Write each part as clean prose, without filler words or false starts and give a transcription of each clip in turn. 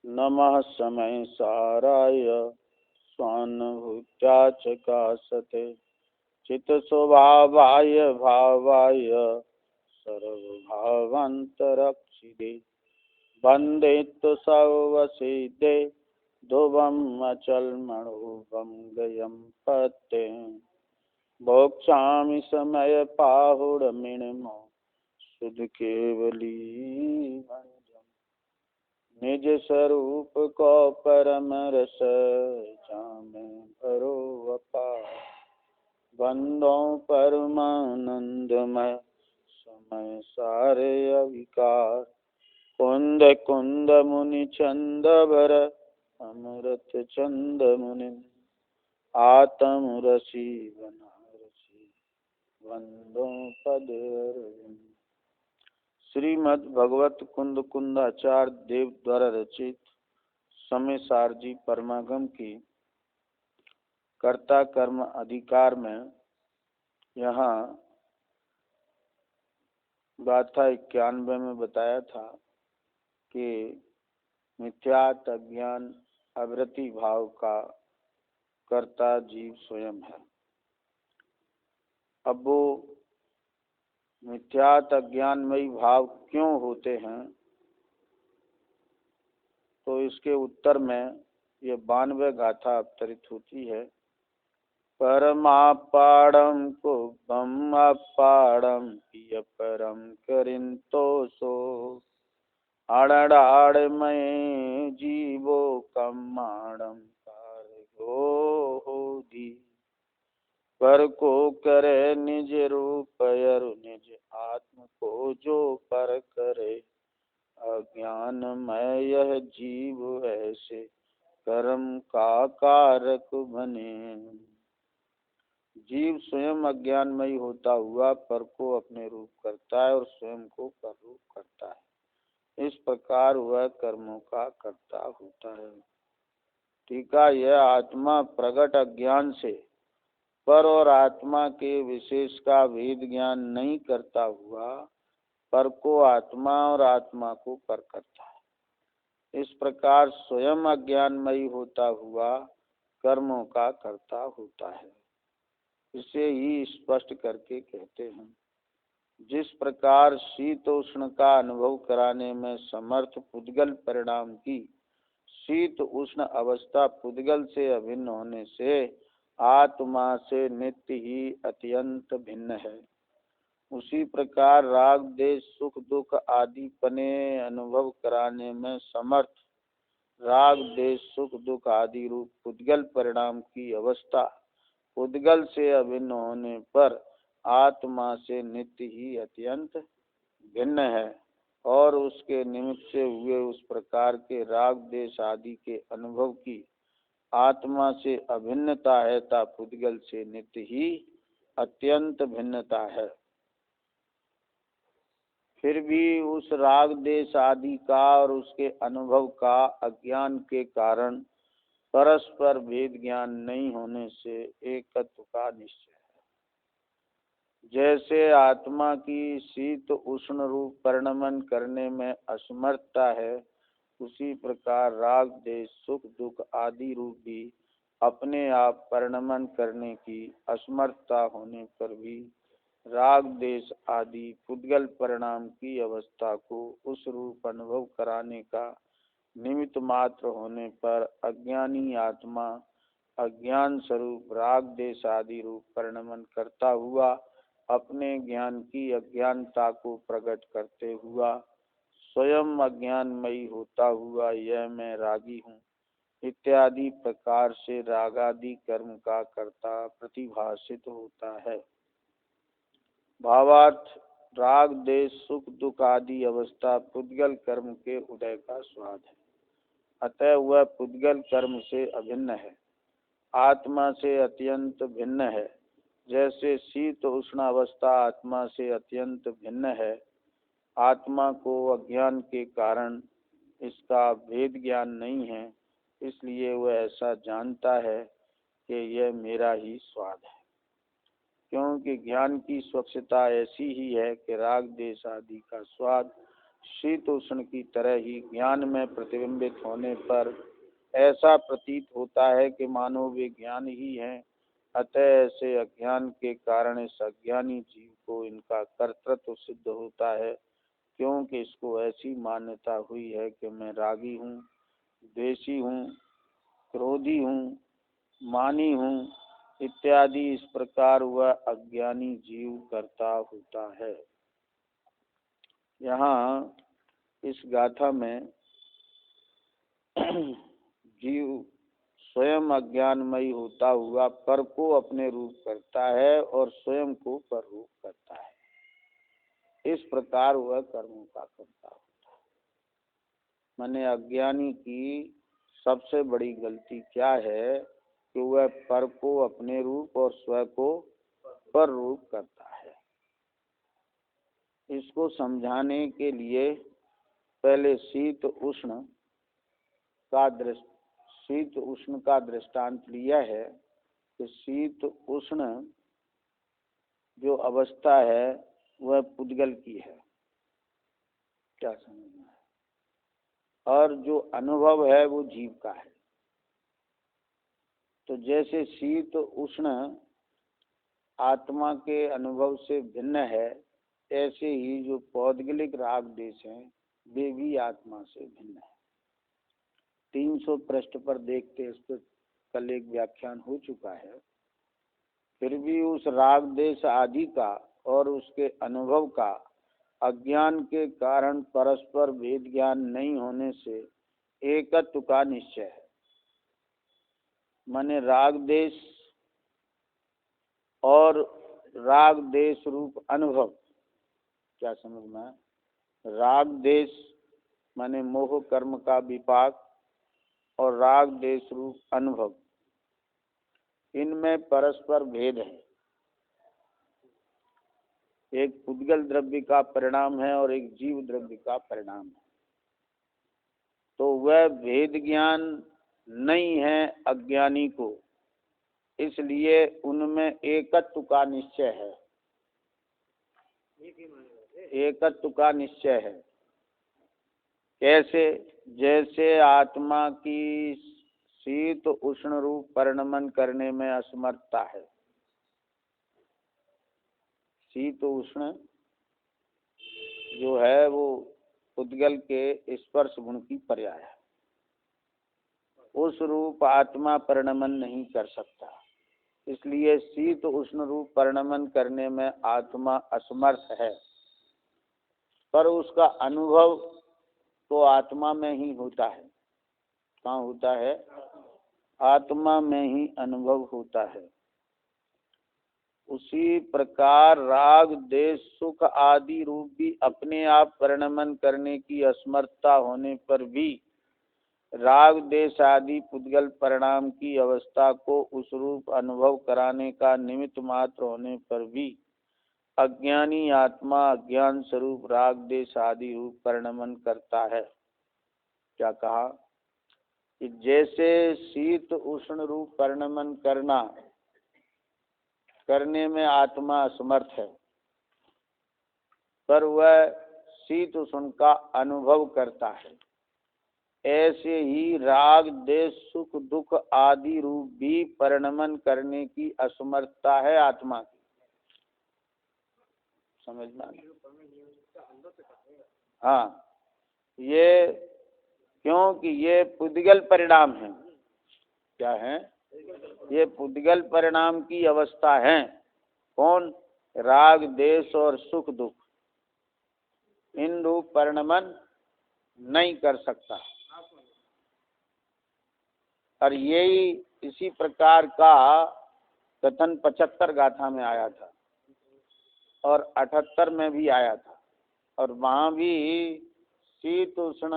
नमः समय साराय स्वानुभूत्या चकासते चित्स्वभावाय भावाय सर्वभावान्तरक्षिदे वन्दे तु सर्वसिद्धे ध्रुवम् अचलमणोभं गयं पते भोक्ष्यामि समयपाहुरमिणमो शुद्ध केवली निज स्वरूप को परम रस जामे भरो अपार बंदो परमानंदमय समय सारे अविकार कुंद कुंद मुनि चंद भर अमृत चंद मुनि आत्म रसी बनारसी वंदो पद अरविंद। श्रीमद् भगवत कुंद कुंदाचार्य देव द्वारा रचित समय सारजी परमागम की कर्ता कर्म अधिकार में यहाँ गाथा 91 में बताया था कि मिथ्यात अज्ञान अवृत्ति भाव का कर्ता जीव स्वयं है। अब वो मिथ्यात अज्ञानमयी भाव क्यों होते हैं, तो इसके उत्तर में ये 92 गाथा अवतरित होती है। परमापाड़म को ब्रह्मापाड़म पिय परम करिंतो सो आड़ में जीवो कमाड़म हो दी पर को करे निज रूप अरु निज आत्म को जो पर करे अज्ञानमय यह जीव ऐसे कर्म का कारक बने। जीव स्वयं अज्ञानमयी होता हुआ पर को अपने रूप करता है और स्वयं को पर रूप करता है। इस प्रकार वह कर्मों का कर्ता होता है। टीका यह आत्मा प्रगट अज्ञान से पर और आत्मा के विशेष का भेद ज्ञान नहीं करता हुआ पर को आत्मा और आत्मा को पर करता है। इस प्रकार स्वयं अज्ञानमयी होता हुआ कर्मों का कर्ता होता है। इसे ही स्पष्ट करके कहते हैं। जिस प्रकार शीतोष्ण का अनुभव कराने में समर्थ पुद्गल परिणाम की शीत उष्ण अवस्था पुद्गल से अभिन्न होने से आत्मा से नित्य ही अत्यंत भिन्न है, उसी प्रकार राग देश सुख दुख आदि पने अनुभव कराने में समर्थ राग देश सुख दुख आदि रूप पुद्गल परिणाम की अवस्था पुद्गल से अभिन्न होने पर आत्मा से नित्य ही अत्यंत भिन्न है और उसके निमित्त से हुए उस प्रकार के राग देश आदि के अनुभव की आत्मा से अभिन्नता है ता पुद्गल से नित्य ही अत्यंत भिन्नता है। फिर भी उस राग देश आदि का और उसके अनुभव का अज्ञान के कारण परस्पर भेद ज्ञान नहीं होने से एकत्व का निश्चय है। जैसे आत्मा की शीत उष्ण रूप परिणमन करने में असमर्थता है, उसी प्रकार राग देश सुख दुख आदि रूप भी अपने आप परिणमन करने की असमर्थता होने पर भी राग देश आदि पुद्गल परिणाम की अवस्था को उस रूप अनुभव कराने का निमित्त मात्र होने पर अज्ञानी आत्मा अज्ञान स्वरूप राग देश आदि रूप परिणमन करता हुआ अपने ज्ञान की अज्ञानता को प्रकट करते हुआ स्वयं अज्ञानमयी होता हुआ यह मैं रागी हूँ इत्यादि प्रकार से रागादि कर्म का कर्ता प्रतिभाषित होता है। भावार्थ राग देश सुख दुख आदि अवस्था पुद्गल कर्म के उदय का स्वाद है, अतः वह पुद्गल कर्म से अभिन्न है, आत्मा से अत्यंत भिन्न है। जैसे शीत उष्ण अवस्था आत्मा से अत्यंत भिन्न है, आत्मा को अज्ञान के कारण इसका भेद ज्ञान नहीं है, इसलिए वह ऐसा जानता है कि यह मेरा ही स्वाद है। क्योंकि ज्ञान की स्वच्छता ऐसी ही है कि राग देश आदि का स्वाद शीत उष्ण की तरह ही ज्ञान में प्रतिबिंबित होने पर ऐसा प्रतीत होता है कि मानो वे ज्ञान ही हैं। अतः ऐसे अज्ञान के कारण इस अज्ञानी जीव को इनका कर्तृत्व सिद्ध होता है, क्योंकि इसको ऐसी मान्यता हुई है कि मैं रागी हूँ, द्वेषी हूँ, क्रोधी हूँ, मानी हूँ इत्यादि। इस प्रकार वह अज्ञानी जीव करता होता है। यहाँ इस गाथा में जीव स्वयं अज्ञानमयी होता हुआ पर को अपने रूप करता है और स्वयं को पर रूप करता है। इस प्रकार वह कर्मों का करता होता है। माने अज्ञानी की सबसे बड़ी गलती क्या है कि वह पर को अपने रूप और स्व को पर रूप करता है। इसको समझाने के लिए पहले शीत उष्ण का दृष्टांत लिया है कि शीत उष्ण जो अवस्था है वह पुद्गल की है, क्या समझना है, और जो अनुभव है वो जीव का है। तो जैसे शीत उष्ण आत्मा के अनुभव से भिन्न है, ऐसे ही जो पौद्गलिक राग देश हैं वे भी आत्मा से भिन्न है। 300 पृष्ठ पर देखते इस पर कल एक व्याख्यान हो चुका है। फिर भी उस राग देश आदि का और उसके अनुभव का अज्ञान के कारण परस्पर भेद ज्ञान नहीं होने से एकत्व का निश्चय है। माने राग देश और राग देश रूप अनुभव, क्या समझना है, राग देश माने मोह कर्म का विपाक और राग देश रूप अनुभव, इनमें परस्पर भेद है। एक पुद्गल द्रव्य का परिणाम है और एक जीव द्रव्य का परिणाम है। तो वह भेद ज्ञान नहीं है अज्ञानी को, इसलिए उनमें एकत्व का निश्चय है। एकत्व का निश्चय है कैसे? जैसे आत्मा की शीत उष्ण रूप परिणमन करने में असमर्थता है। शीत उष्ण जो है वो पुद्गल के स्पर्श गुण की पर्याय है। उस रूप आत्मा परिणमन नहीं कर सकता, इसलिए शीत उष्ण रूप परिणमन करने में आत्मा असमर्थ है। पर उसका अनुभव तो आत्मा में ही होता है। कहाँ होता है? आत्मा में ही अनुभव होता है। उसी प्रकार राग देश सुख आदि रूप भी अपने आप परिणमन करने की असमर्थता होने पर भी राग देश आदि पुद्गल परिणाम की अवस्था को उस रूप अनुभव कराने का निमित्त मात्र होने पर भी अज्ञानी आत्मा अज्ञान स्वरूप राग देश आदि रूप परिणमन करता है। क्या कहा कि जैसे शीत उष्ण रूप परिणमन करने में आत्मा असमर्थ है, पर वह शीत उष्ण का अनुभव करता है, ऐसे ही राग देश सुख दुख आदि रूप भी परिणमन करने की असमर्थता है आत्मा की। समझना नहीं? हाँ, ये क्योंकि ये पुद्गल परिणाम है। क्या है? ये पुद्गल परिणाम की अवस्था है। कौन? राग देश और सुख दुख, इन रूप परिणमन नहीं कर सकता। और यही इसी प्रकार का कथन 75 गाथा में आया था और 78 में भी आया था, और वहाँ भी शीत उष्ण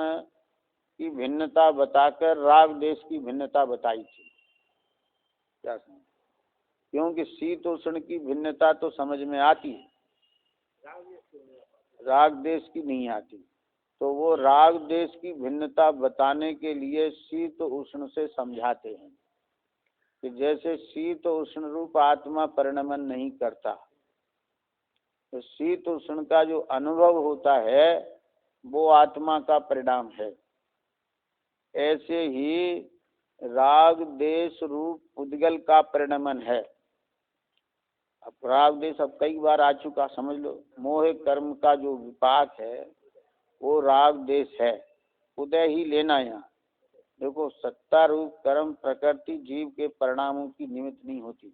की भिन्नता बताकर राग देश की भिन्नता बताई थी। क्या समझ? क्योंकि शीत उष्ण की भिन्नता तो समझ में आती है, राग देश की नहीं आती। तो वो राग देश की भिन्नता बताने के लिए शीत उष्ण से समझाते हैं कि जैसे शीत उष्ण रूप आत्मा परिणमन नहीं करता, तो शीत उष्ण का जो अनुभव होता है वो आत्मा का परिणाम है। ऐसे ही राग देश रूप उद्गल का परिणमन है। अब राग देश अब कई बार आ चुका, समझ लो। मोह कर्म का जो विपाक है वो राग देश है। उदय ही लेना यहाँ। देखो, सत्ता रूप कर्म प्रकृति जीव के परिणामों की निमित्त नहीं होती।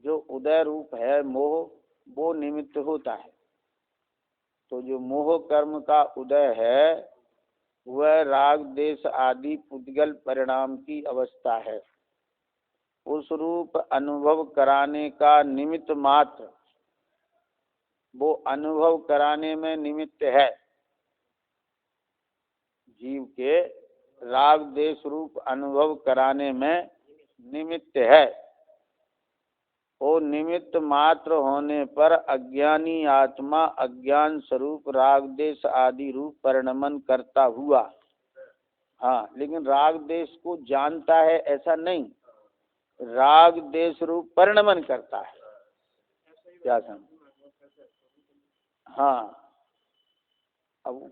जो उदय रूप है मोह, वो निमित्त होता है। तो जो मोह कर्म का उदय है वह राग देश आदि पुद्गल परिणाम की अवस्था है। उस रूप अनुभव कराने का निमित्त मात्र, वो अनुभव कराने में निमित्त है। जीव के राग देश रूप अनुभव कराने में निमित्त है। वो निमित्त मात्र होने पर अज्ञानी आत्मा अज्ञान स्वरूप राग देश आदि रूप परिणमन करता हुआ, हाँ, लेकिन राग देश को जानता है ऐसा नहीं, राग देश रूप परिणमन करता है। क्या समझ? हाँ, अब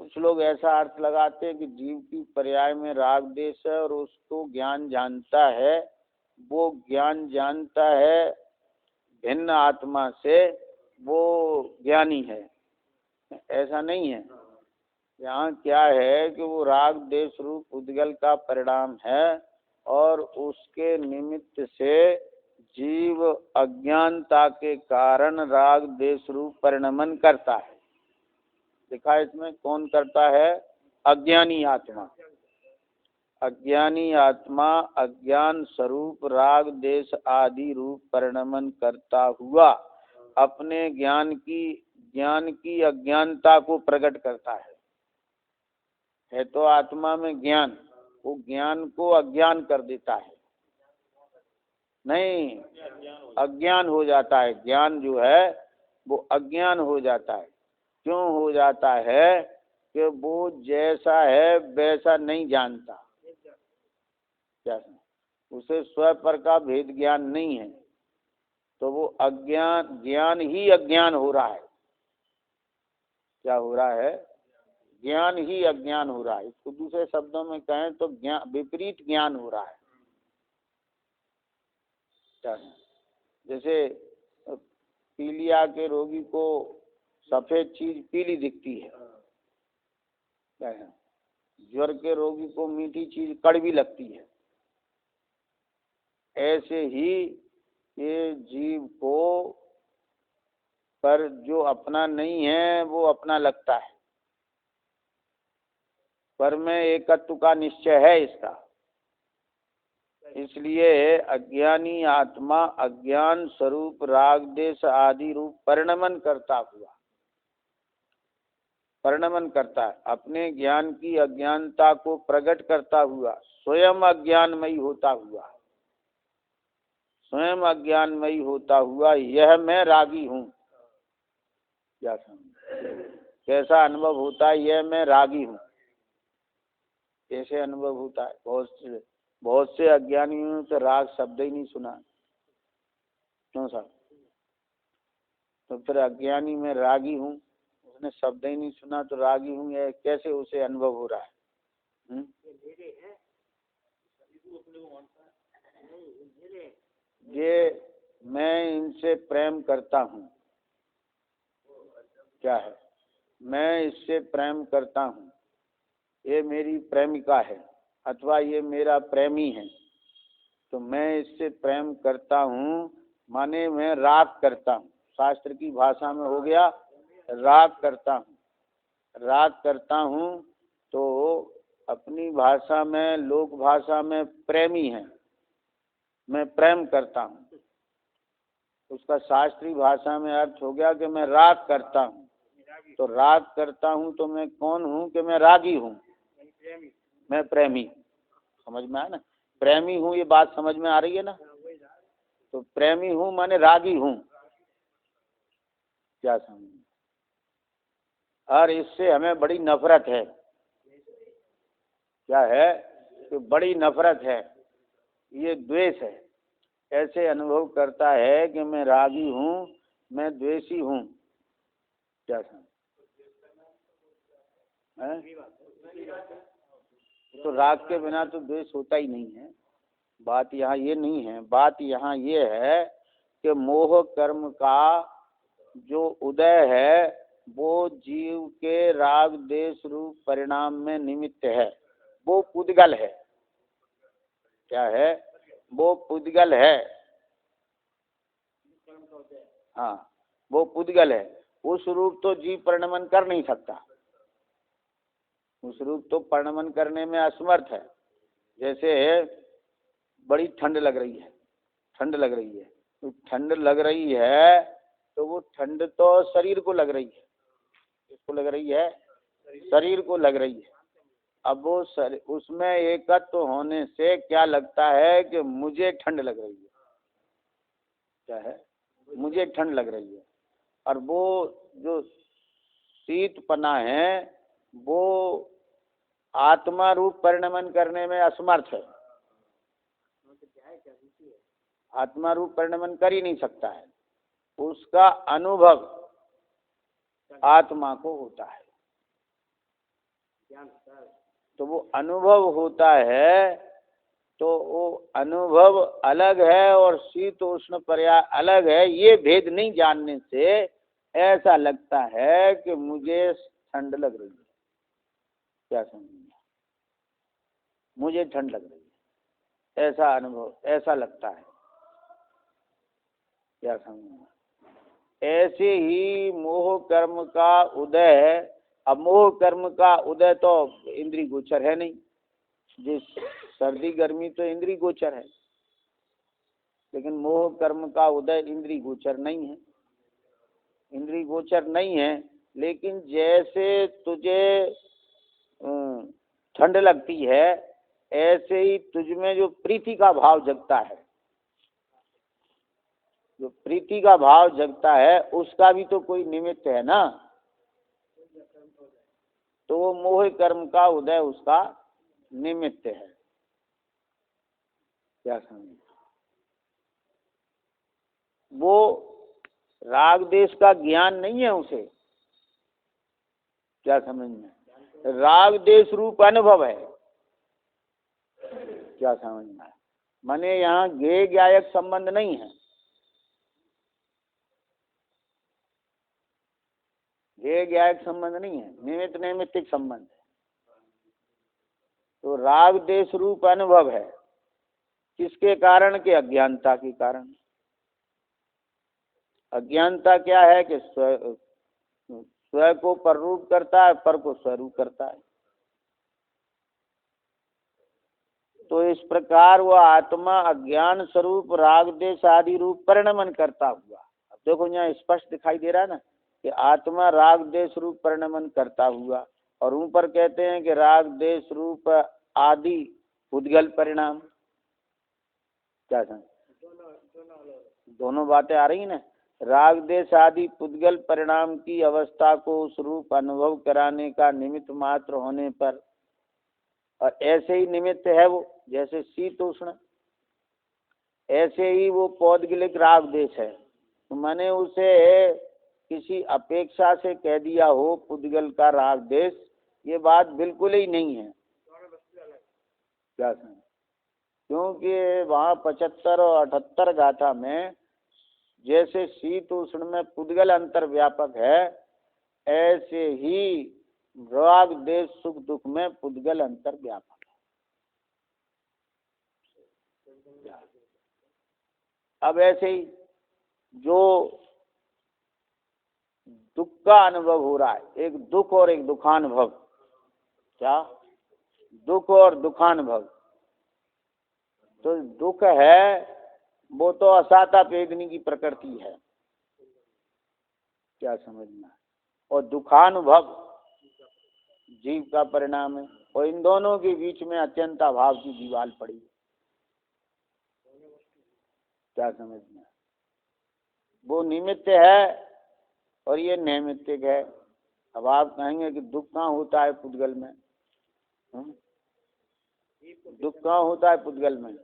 कुछ लोग ऐसा अर्थ लगाते हैं कि जीव की पर्याय में राग देश है और उसको ज्ञान जानता है, वो ज्ञान जानता है भिन्न आत्मा से, वो ज्ञानी है। ऐसा नहीं है। यहाँ क्या है कि वो राग देश रूप उद्गल का परिणाम है और उसके निमित्त से जीव अज्ञानता के कारण राग देश रूप परिणमन करता है। देखा इसमें कौन करता है? अज्ञानी आत्मा। अज्ञानी आत्मा अज्ञान स्वरूप राग देश आदि रूप परिणमन करता हुआ अपने ज्ञान की अज्ञानता को प्रकट करता है तो आत्मा में ज्ञान, वो ज्ञान को अज्ञान कर देता है। नहीं, अज्ञान हो जाता है। ज्ञान जो है वो अज्ञान हो जाता है। क्यों हो जाता है? कि वो जैसा है वैसा नहीं जानता। क्या, उसे स्व पर का भेद ज्ञान नहीं है, तो वो ज्ञान ही अज्ञान हो रहा है। क्या हो रहा है? ज्ञान ही अज्ञान हो रहा है। इसको दूसरे शब्दों में कहें तो विपरीत ज्ञान हो रहा है। क्या, जैसे पीलिया के रोगी को सफेद चीज पीली दिखती है, क्या है? ज्वर के रोगी को मीठी चीज कड़वी लगती है। ऐसे ही ये जीव को पर जो अपना नहीं है वो अपना लगता है। पर में एकत्व का निश्चय है इसका। इसलिए अज्ञानी आत्मा अज्ञान स्वरूप राग देश आदि रूप परिणमन करता है। अपने ज्ञान की अज्ञानता को प्रकट करता हुआ स्वयं अज्ञानमयी होता हुआ यह मैं रागी हूँ। क्या समझ? कैसा अनुभव होता है? यह मैं रागी हूँ। कैसे अनुभव होता है? बहुत से अज्ञानियों से राग शब्द ही नहीं सुना। क्यों साहब? तो फिर अज्ञानी में रागी हूँ, उसने शब्द ही नहीं सुना तो रागी हूँ, ये कैसे उसे अनुभव हो रहा है? ये मैं इनसे प्रेम करता हूँ। क्या है? मैं इससे प्रेम करता हूँ, ये मेरी प्रेमिका है अथवा ये मेरा प्रेमी है, तो मैं इससे प्रेम करता हूँ माने मैं राग करता हूँ। शास्त्र की भाषा में हो गया राग करता हूँ। तो अपनी भाषा में, लोक भाषा में प्रेमी है, मैं प्रेम करता हूँ। उसका शास्त्रीय भाषा में अर्थ हो गया कि मैं राग करता हूँ। तो राग करता हूँ तो मैं कौन हूँ? कि मैं रागी हूँ, मैं प्रेमी। समझ में आया ना? प्रेमी हूँ, ये बात समझ में आ रही है ना? तो प्रेमी हूँ माने रागी हूँ। क्या समझ? और इससे हमें बड़ी नफरत है। क्या है? कि बड़ी नफरत है, ये द्वेष है। ऐसे अनुभव करता है कि मैं रागी हूँ, मैं द्वेषी हूँ। क्या समझ? है? तो राग के बिना तो द्वेष होता ही नहीं है। बात यहाँ ये नहीं है, बात यहाँ ये है कि मोह कर्म का जो उदय है वो जीव के राग देश रूप परिणाम में निमित्त है, वो पुद्गल है। क्या है? वो पुद्गल है। हाँ, वो पुद्गल है। उस रूप तो जीव परिणमन कर नहीं सकता, उस रूप तो परिणमन करने में असमर्थ है। जैसे बड़ी ठंड लग रही है, ठंड लग रही है, तो ठंड लग रही है तो वो ठंड तो शरीर को लग रही है। किसको लग रही है? शरीर को लग रही है। अब वो उसमें एकत्व होने से क्या लगता है कि मुझे ठंड लग रही है। क्या है? मुझे ठंड लग रही है। और वो जो शीतपना है वो आत्मा रूप परिणमन करने में असमर्थ है। आत्मा रूप परिणमन कर ही नहीं सकता है। उसका अनुभव आत्मा को होता है। तो वो अनुभव होता है, तो वो अनुभव अलग है और शीत उष्ण पर्याय अलग है। ये भेद नहीं जानने से ऐसा लगता है कि मुझे ठंड लग रही है। क्या समझिए? मुझे ठंड लग रही है, ऐसा अनुभव, ऐसा लगता है। क्या समझिए? ऐसे ही मोह कर्म का उदय। अब मोह कर्म का उदय तो इंद्रिय गोचर है नहीं। जिस सर्दी गर्मी तो इंद्रिय गोचर है, लेकिन मोह कर्म का उदय इंद्रिय गोचर नहीं है। इंद्रिय गोचर नहीं है, लेकिन जैसे तुझे ठंड लगती है ऐसे ही तुझ में जो प्रीति का भाव जगता है, जो प्रीति का भाव जगता है उसका भी तो कोई निमित्त है ना। तो वो मोह कर्म का उदय उसका निमित्त है। क्या समझ? वो राग देश का ज्ञान नहीं है उसे। क्या समझ में? राग देश रूप अनुभव है। क्या समझना है? माने यहाँ ज्ञेय ज्ञायक संबंध नहीं है। ज्ञेय ज्ञायक संबंध नहीं है, निमित्त नैमित्तिक संबंध है। तो राग देश रूप अनुभव है। किसके कारण? के अज्ञानता के कारण। अज्ञानता क्या है? कि स्व को पररूप करता है, पर को स्वरूप करता है। तो इस प्रकार वह आत्मा अज्ञान स्वरूप राग देश आदि रूप परिणमन करता हुआ। अब देखो यहाँ स्पष्ट दिखाई दे रहा है ना कि आत्मा राग देश रूप परिणमन करता हुआ, और ऊपर कहते हैं कि राग देश रूप आदि उद्गल परिणाम। क्या समझ? दोनों बातें आ रही ना। राग देश आदि पुद्गल परिणाम की अवस्था को उस रूप अनुभव कराने का निमित्त मात्र होने पर, और ऐसे ही निमित्त है वो, जैसे शीत उष्ण, ऐसे ही वो पौद्गलिक राग देश है। तो मैंने उसे किसी अपेक्षा से कह दिया हो पुद्गल का राग देश, ये बात बिल्कुल ही नहीं है। क्या समझ? क्योंकि वहाँ 75 और 78 गाथा में जैसे शीत उष्ण में पुद्गल अंतर व्यापक है, ऐसे ही राग देश सुख दुख में पुद्गल अंतर व्यापक है। अब ऐसे ही जो दुख का अनुभव हो रहा है, एक दुख और एक दुखानुभव। क्या? दुख और दुखानुभव। तो दुख है वो तो असाता वेदनी की प्रकृति है। क्या समझना? और दुखानुभव जीव का परिणाम है, और इन दोनों के बीच में अत्यंत अभाव की दीवार पड़ी। क्या समझना? वो निमित्त है और ये नैमित्तिक है। अब आप कहेंगे कि दुख कहाँ होता है पुद्गल में? दुख कहाँ होता है पुद्गल में?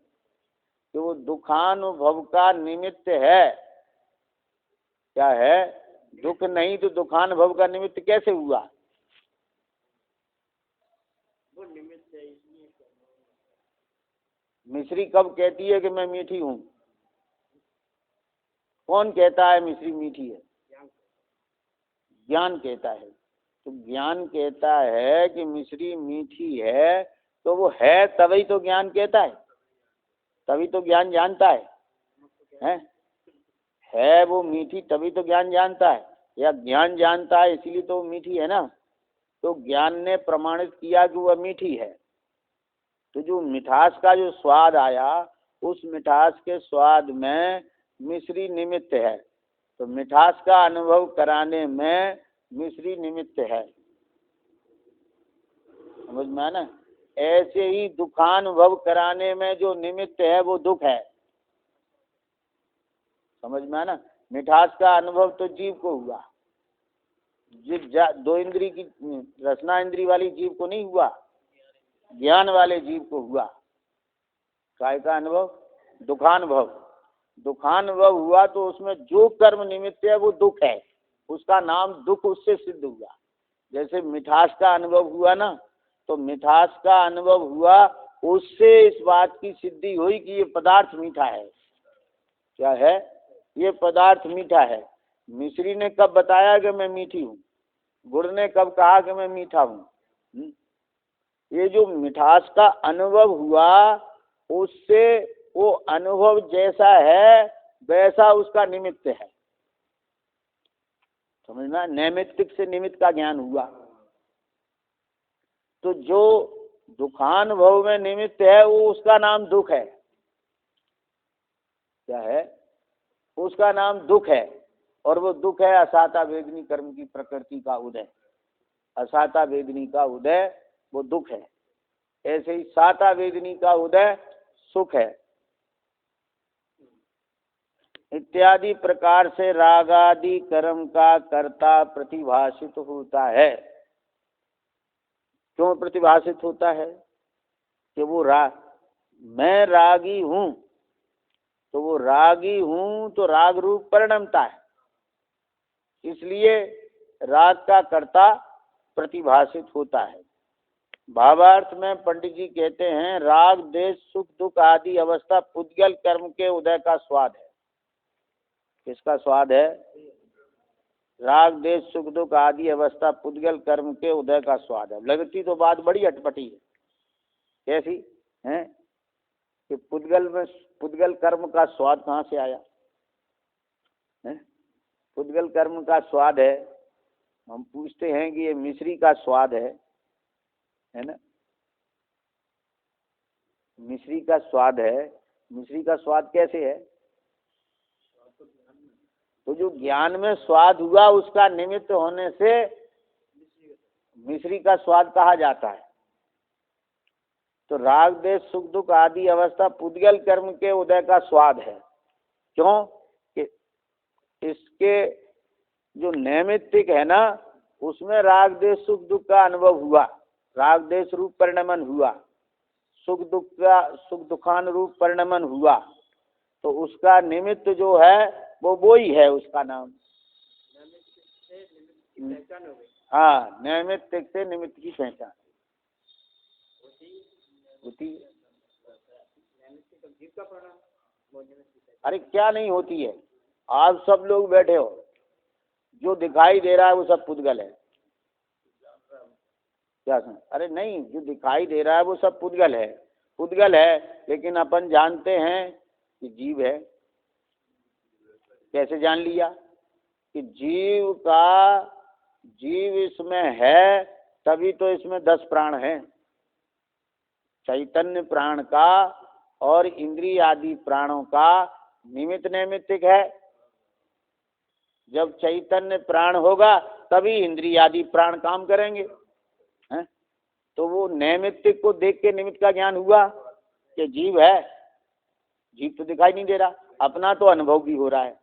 कि वो दुखानुभव का निमित्त है। क्या है? दुख नहीं तो दुखानुभव का निमित्त कैसे हुआ? मिश्री कब कहती है कि मैं मीठी हूँ? कौन कहता है मिश्री मीठी है? ज्ञान कहता है। तो ज्ञान कहता है कि मिश्री मीठी है, तो वो है तभी तो ज्ञान कहता है, तभी तो ज्ञान जानता हैं? है वो मीठी तभी तो ज्ञान जानता है, या ज्ञान जानता है इसीलिए तो वो मीठी है ना। तो ज्ञान ने प्रमाणित किया कि वह मीठी है। तो जो मिठास का जो स्वाद आया, उस मिठास के स्वाद में मिश्री निमित्त है। तो मिठास का अनुभव कराने में मिश्री निमित्त है। समझ में आना? ऐसे ही दुखानुभव कराने में जो निमित्त है वो दुख है। समझ में आना? मिठास का अनुभव तो जीव को हुआ, दो इंद्री की रसना इंद्री वाली जीव को नहीं हुआ, ज्ञान वाले जीव को हुआ। काय का अनुभव? दुखानुभव। दुखानुभव हुआ तो उसमें जो कर्म निमित्त है वो दुख है, उसका नाम दुख उससे सिद्ध हुआ। जैसे मिठास का अनुभव हुआ ना, तो मिठास का अनुभव हुआ, उससे इस बात की सिद्धि हुई कि ये पदार्थ मीठा है। क्या है? ये पदार्थ मीठा है। मिश्री ने कब बताया कि मैं मीठी हूँ? गुड़ ने कब कहा कि मैं मीठा हूँ? ये जो मिठास का अनुभव हुआ, उससे वो अनुभव जैसा है वैसा उसका निमित्त है। समझना? नैमित्तिक से निमित्त का ज्ञान हुआ। तो जो दुखानुभव में निमित्त है वो उसका नाम दुख है। क्या है? उसका नाम दुख है। और वो दुख है असाता वेदनी कर्म की प्रकृति का उदय। असाता वेदनी का उदय वो दुख है। ऐसे ही साता वेदनी का उदय सुख है। इत्यादि प्रकार से रागादि कर्म का कर्ता प्रतिभाषित होता है। क्यों प्रतिभाषित होता है? कि वो मैं रागी हूँ, तो वो रागी हूँ तो राग रूप परिणमता है, इसलिए राग का कर्ता प्रतिभाषित होता है। भावार्थ में पंडित जी कहते हैं, राग देश सुख दुख आदि अवस्था पुद्गल कर्म के उदय का स्वाद है। किसका स्वाद है? राग देश सुख दुख आदि अवस्था पुद्गल कर्म के उदय का स्वाद है। लगती तो बात बड़ी अटपटी है। कैसी है? कि पुद्गल कर्म का स्वाद कहाँ से आया है? पुद्गल कर्म का स्वाद है। हम पूछते हैं कि ये मिश्री का स्वाद है ना? मिश्री का स्वाद है। मिश्री का स्वाद कैसे है? तो जो ज्ञान में स्वाद हुआ उसका निमित्त होने से मिश्री का स्वाद कहा जाता है। तो राग देश सुख दुख आदि अवस्था पुद्गल कर्म के उदय का स्वाद है। क्यों? कि इसके जो नैमित्तिक है ना, उसमें राग देश सुख दुख का अनुभव हुआ, राग देश रूप परिणमन हुआ, सुख दुखानुरूप परिणमन हुआ। तो उसका निमित्त जो है वो ही है, उसका नाम। हाँ, नैमित्तिक से निमित्त की पहचान होती है। अरे क्या नहीं होती है? आप सब लोग बैठे हो, जो दिखाई दे रहा है वो सब पुद्गल है। क्या सुन? अरे नहीं, जो दिखाई दे रहा है वो सब पुद्गल है, पुद्गल है। लेकिन अपन जानते हैं कि जीव है। कैसे जान लिया? कि जीव इसमें है, तभी तो इसमें 10 प्राण हैं। चैतन्य प्राण का और इंद्रिय आदि प्राणों का निमित्त नैमित्तिक है। जब चैतन्य प्राण होगा तभी इंद्रिय आदि प्राण काम करेंगे, हैं? तो वो नैमित्तिक को देख के निमित्त का ज्ञान हुआ कि जीव है। जीव तो दिखाई नहीं दे रहा, अपना तो अनुभव भी हो रहा है,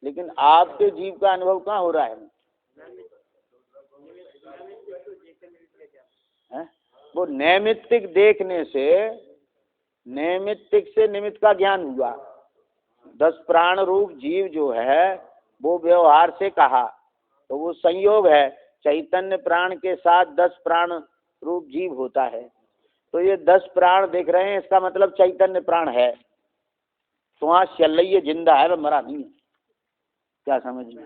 लेकिन आपके जीव का अनुभव कहाँ हो रहा है? वो नैमित्तिक देखने से, नैमित्तिक से निमित्त का ज्ञान हुआ। 10 प्राण रूप जीव जो है वो व्यवहार से कहा तो वो संयोग है। चैतन्य प्राण के साथ 10 प्राण रूप जीव होता है। तो ये 10 प्राण देख रहे हैं, इसका मतलब चैतन्य प्राण है, श्वास चल रही है, जिंदा है, वह मरा नहीं है। क्या समझ में?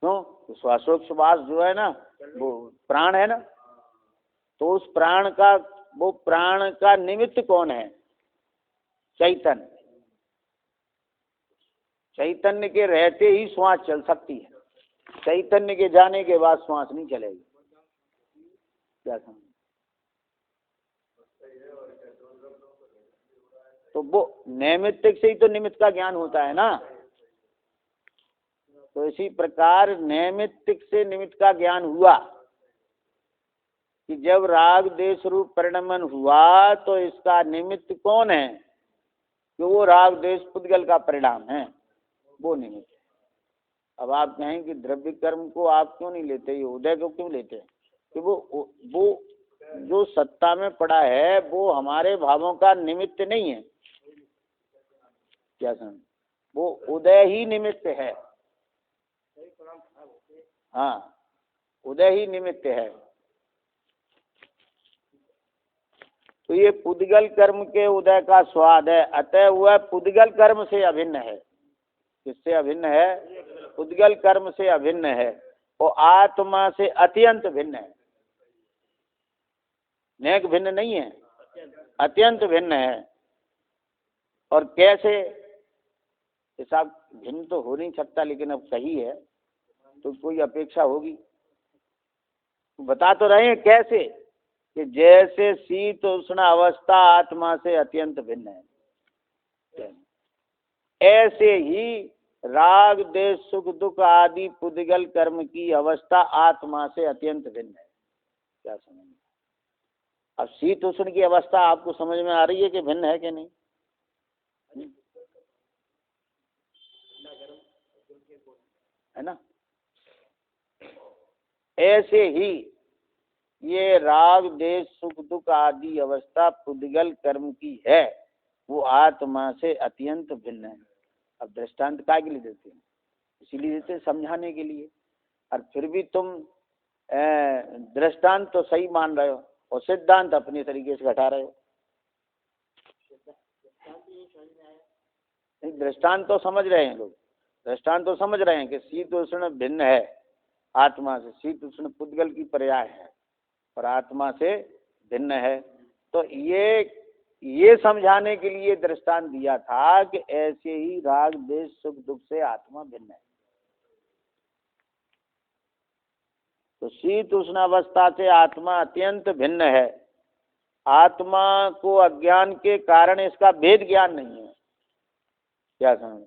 क्यों? तो श्वासोच्छ्वास जो है ना वो प्राण है ना, तो उस प्राण का, वो प्राण का निमित्त कौन है? चैतन्य। चैतन्य के रहते ही श्वास चल सकती है, चैतन्य के जाने के बाद श्वास नहीं चलेगी। क्या समझ? तो वो नैमित्तिक से ही तो निमित्त का ज्ञान होता है ना। तो इसी प्रकार नैमित्तिक से निमित्त का ज्ञान हुआ कि जब राग देश रूप परिणमन हुआ तो इसका निमित्त कौन है? कि वो राग देश पुद्गल का परिणाम है, वो निमित्त है। अब आप कहें कि द्रव्य कर्म को आप क्यों नहीं लेते, ये उदय को क्यों लेते हैं? कि वो जो सत्ता में पड़ा है वो हमारे भावों का निमित्त नहीं है। क्या समझ? वो उदय ही निमित्त है। हाँ, उदय ही निमित्त है। तो ये पुद्गल कर्म के उदय का स्वाद है, अतः वह पुद्गल कर्म से अभिन्न है। किससे अभिन्न है? पुद्गल कर्म से अभिन्न है और आत्मा से अत्यंत भिन्न है। नेक भिन्न नहीं है, अत्यंत भिन्न है। और कैसे? साहब भिन्न तो हो नहीं सकता, लेकिन अब सही है तो कोई अपेक्षा होगी। बता तो रहे हैं कैसे, कि जैसे शीत उष्ण अवस्था आत्मा से अत्यंत भिन्न है, ऐसे ही राग देश सुख दुख आदि पुद्गल कर्म की अवस्था आत्मा से अत्यंत भिन्न है। क्या समझ? अब शीत उष्ण की अवस्था आपको समझ में आ रही है कि भिन्न है कि नहीं? है ना? ऐसे ही ये राग देश सुख दुख आदि अवस्था पुद्गल कर्म की है, वो आत्मा से अत्यंत भिन्न है। अब दृष्टांत काय के लिए देते हैं? इसीलिए देते हैं समझाने के लिए। और फिर भी तुम दृष्टांत तो सही मान रहे हो और सिद्धांत अपने तरीके से घटा रहे हो। नहीं, दृष्टांत तो समझ रहे हैं लोग, दृष्टांत तो समझ रहे हैं कि शीत उष्ण भिन्न है आत्मा से, शीत उष्ण पुद्गल की पर्याय है और आत्मा से भिन्न है। तो ये समझाने के लिए दृष्टांत दिया था कि ऐसे ही राग देश सुख दुख से आत्मा भिन्न है। तो शीत उष्ण अवस्था से आत्मा अत्यंत भिन्न है। आत्मा को अज्ञान के कारण इसका भेद ज्ञान नहीं है। क्या समझ?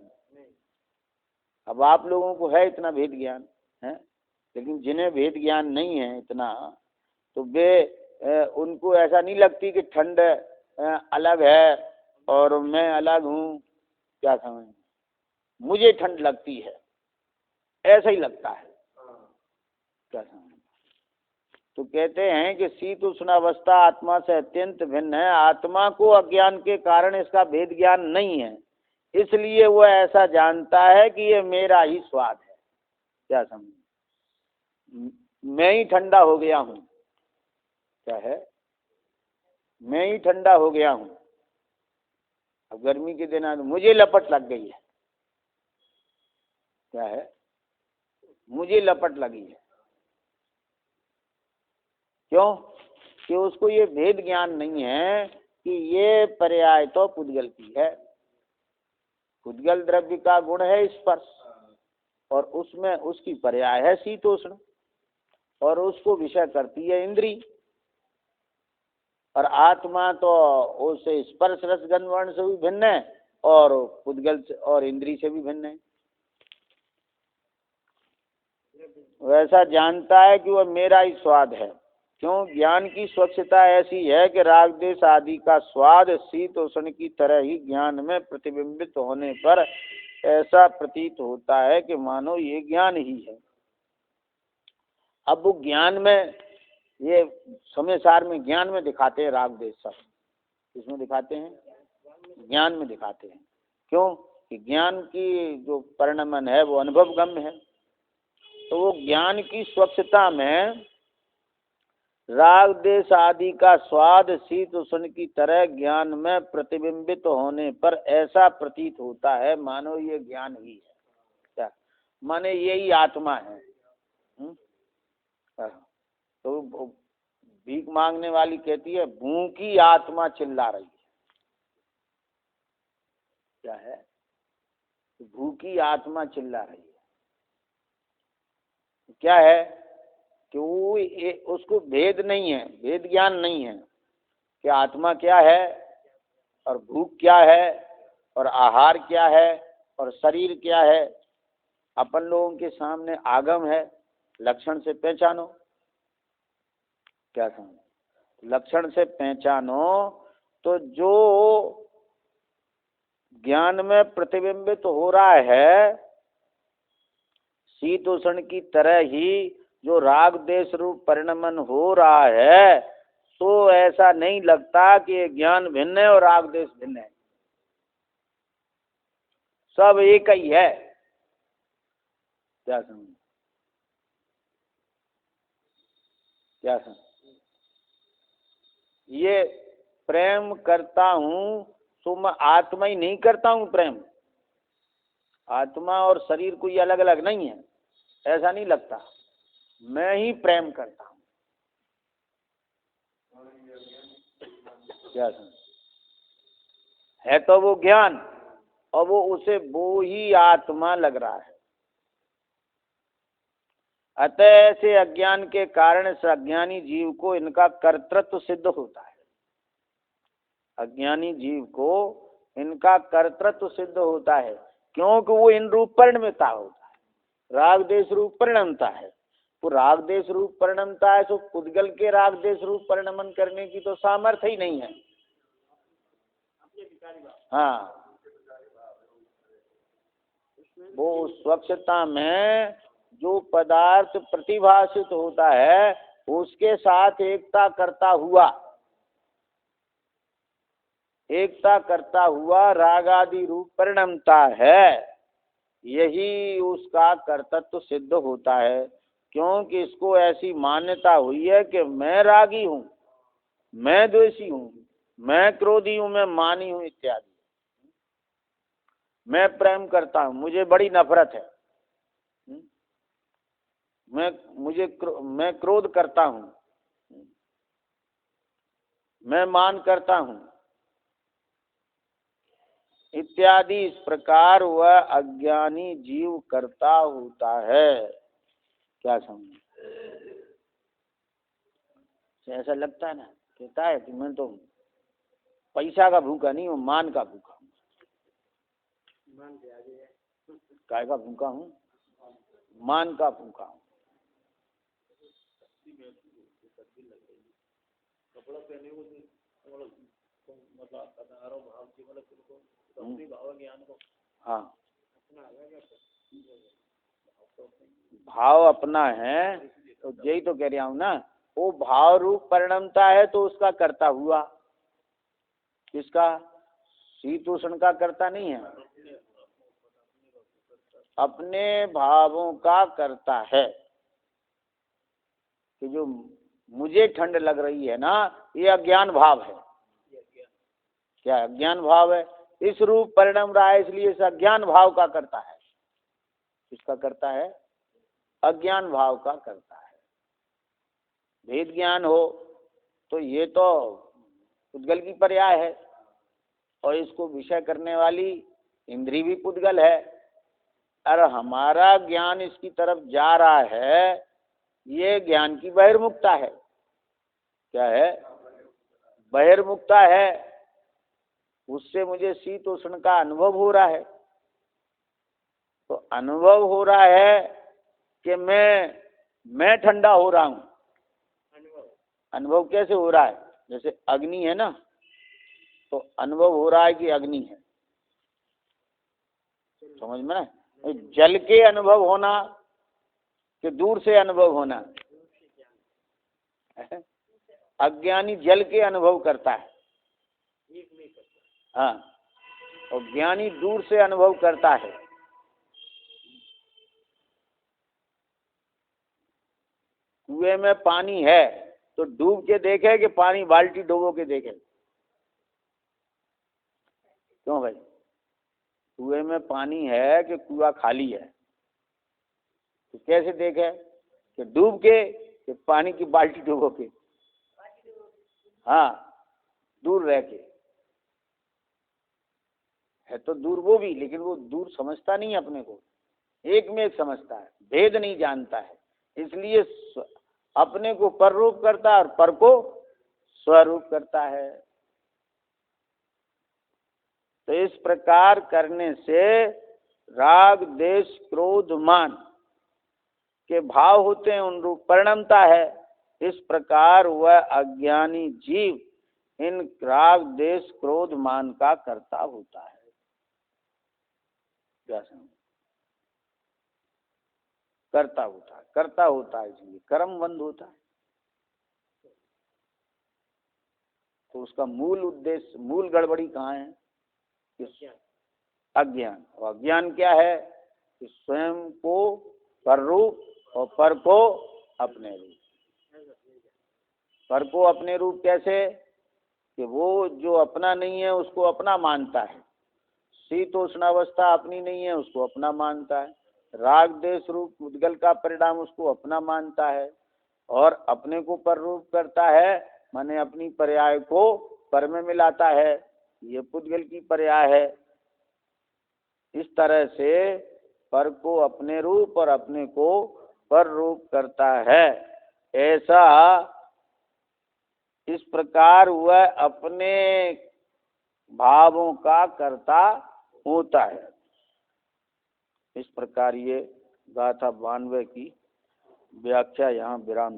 अब आप लोगों को है इतना भेद ज्ञान है, लेकिन जिन्हें भेद ज्ञान नहीं है इतना, तो वे उनको ऐसा नहीं लगती कि ठंड अलग है और मैं अलग हूँ। क्या समझ? मुझे ठंड लगती है, ऐसा ही लगता है। क्या समझ? तो कहते हैं कि शीत उष्ण अवस्था आत्मा से अत्यंत भिन्न है। आत्मा को अज्ञान के कारण इसका भेद ज्ञान नहीं है, इसलिए वह ऐसा जानता है कि ये मेरा ही स्वाद है। क्या समझ? मैं ही ठंडा हो गया हूँ। क्या है? मैं ही ठंडा हो गया हूँ। अब गर्मी के दिन आज मुझे लपट लग गई है। क्या है? मुझे लपट लगी है। क्यों? कि उसको ये भेद ज्ञान नहीं है कि ये पर्याय तो पुद्गल की है। पुद्गल द्रव्य का गुण है स्पर्श, और उसमें उसकी पर्याय है शीतोष्ण, और उसको विषय करती है इंद्री। और आत्मा तो उसे स्पर्श रस गंध वर्ण से भी भिन्न है और पुद्गल से और इंद्री से भी भिन्न है। वैसा जानता है कि वह मेरा ही स्वाद है। क्यों? ज्ञान की स्वच्छता ऐसी है कि राग देश आदि का स्वाद शीत उष्ण की तरह ही ज्ञान में प्रतिबिंबित होने पर ऐसा प्रतीत होता है कि मानो ये ज्ञान ही है। अब वो ज्ञान में, ये समय सार में ज्ञान में दिखाते हैं राग देश सब। किसमें दिखाते हैं? ज्ञान में दिखाते हैं। क्यों? कि ज्ञान की जो परिणमन है वो अनुभवगम्य है। तो वो ज्ञान की स्वच्छता में राग देश आदि का स्वाद शीत उष्ण की तरह ज्ञान में प्रतिबिंबित होने पर ऐसा प्रतीत होता है मानो ये ज्ञान ही है। क्या माने यही आत्मा है। तो भीख मांगने वाली कहती है भूखी आत्मा चिल्ला रही है। क्या है? भूखी आत्मा चिल्ला रही है। क्या है कि वो उसको भेद नहीं है, भेद ज्ञान नहीं है कि आत्मा क्या है और भूख क्या है और आहार क्या है और शरीर क्या है। अपन लोगों के सामने आगम है, लक्षण से पहचानो। क्या समझ? लक्षण से पहचानो तो जो ज्ञान में प्रतिबिंबित हो रहा है शीत उष्ण की तरह ही जो राग देश रूप परिणमन हो रहा है, तो ऐसा नहीं लगता कि ये ज्ञान भिन्न है और राग देश भिन्न है। सब एक ही है। क्या समझ? क्या समझ? ये प्रेम करता हूं तो मैं आत्मा ही नहीं करता हूं प्रेम। आत्मा और शरीर कोई अलग अलग नहीं है, ऐसा नहीं लगता। मैं ही प्रेम करता हूं। क्या समझ? है तो वो ज्ञान और वो ही आत्मा लग रहा है। अतः ऐसे अज्ञान के कारण इस अज्ञानी जीव को इनका कर्तृत्व सिद्ध होता है। अज्ञानी जीव को इनका कर्तृत्व सिद्ध होता है क्योंकि वो इन रूप परिणमता होता है, राग देश रूप परिणमता है। तो राग देश रूप परिणमता है तो पुद्गल के राग देश रूप परिणमन करने की तो सामर्थ्य ही नहीं है। हाँ, वो स्वच्छता में जो पदार्थ प्रतिभाषित होता है उसके साथ एकता करता हुआ राग आदि रूप परिणमता है। यही उसका कर्तृत्व सिद्ध होता है क्योंकि इसको ऐसी मान्यता हुई है कि मैं रागी हूँ, मैं द्वेषी हूँ, मैं क्रोधी हूँ, मैं मानी हूँ इत्यादि। मैं प्रेम करता हूँ, मुझे बड़ी नफरत है। मैं क्रोध करता हूँ, मैं मान करता हूँ इत्यादि। इस प्रकार वह अज्ञानी जीव करता होता है। क्या समझ? ऐसा लगता है ना, कहता है कि मैं तो पैसा का भूखा नहीं हूँ, मान का भूखा हूँ। काय का भूखा हूँ? मान का भूखा हूँ। कपड़ा पहने हाँ, भाव अपना है तो यही तो कह रहा हूँ ना। वो भाव रूप परिणमता है तो उसका करता हुआ। किसका? शीत उष्ण का करता नहीं है, अपने भावों का करता है। कि जो मुझे ठंड लग रही है ना, ये अज्ञान भाव है। क्या अज्ञान भाव है? इस रूप परिणम रहा है इसलिए इस अज्ञान भाव का करता है। किसका करता है? अज्ञान भाव का करता है। भेद ज्ञान हो तो ये तो पुद्गल की पर्याय है और इसको विषय करने वाली इंद्री भी पुद्गल है। और हमारा ज्ञान इसकी तरफ जा रहा है, ये ज्ञान की बहिर्मुखता है। क्या है? बहिर्मुखता है। उससे मुझे शीत उष्ण का अनुभव हो रहा है। तो अनुभव हो रहा है कि मैं ठंडा हो रहा हूँ। अनुभव कैसे हो रहा है? जैसे अग्नि है ना, तो अनुभव हो रहा है कि अग्नि है। समझ में ना? जल के अनुभव होना कि दूर से अनुभव होना? अज्ञानी जल के अनुभव करता है। हाँ, और ज्ञानी दूर से अनुभव करता है। कुएं में पानी है तो डूब के देखे कि पानी बाल्टी डुबो के देखे? क्यों भाई? कुएं में पानी है कि कुआं खाली है? तो कैसे देखे? कि डूब के कि पानी की बाल्टी डुबो के? हाँ, दूर रह के। है तो दूर वो भी, लेकिन वो दूर समझता नहीं अपने को, एक में एक समझता है, भेद नहीं जानता है। इसलिए अपने को पररूप करता है और पर को स्वरूप करता है। तो इस प्रकार करने से राग देश क्रोध मान के भाव होते हैं, उन रूप परिणमता है। इस प्रकार वह अज्ञानी जीव इन राग देश क्रोध मान का कर्ता होता है। क्या समझ? कर्ता होता है, कर्ता होता है, इसलिए कर्म बंद होता है। तो उसका मूल उद्देश्य, मूल गड़बड़ी कहाँ है? अज्ञान। और अज्ञान क्या है? कि स्वयं को पर रूप और पर को अपने रूप। पर को अपने रूप कैसे? कि वो जो अपना नहीं है उसको अपना मानता है, शीतोष्णावस्था अपनी नहीं है उसको अपना मानता है, राग देश रूप उद्गल का परिणाम उसको अपना मानता है, और अपने को पर रूप करता है, माने अपनी पर्याय को पर में मिलाता है। ये पुद्गल की पर्याय है। इस तरह से पर को अपने रूप और अपने को पर रूप करता है। ऐसा इस प्रकार वह अपने भावों का कर्ता होता है। इस प्रकार ये गाथा 92 की व्याख्या यहाँ विराम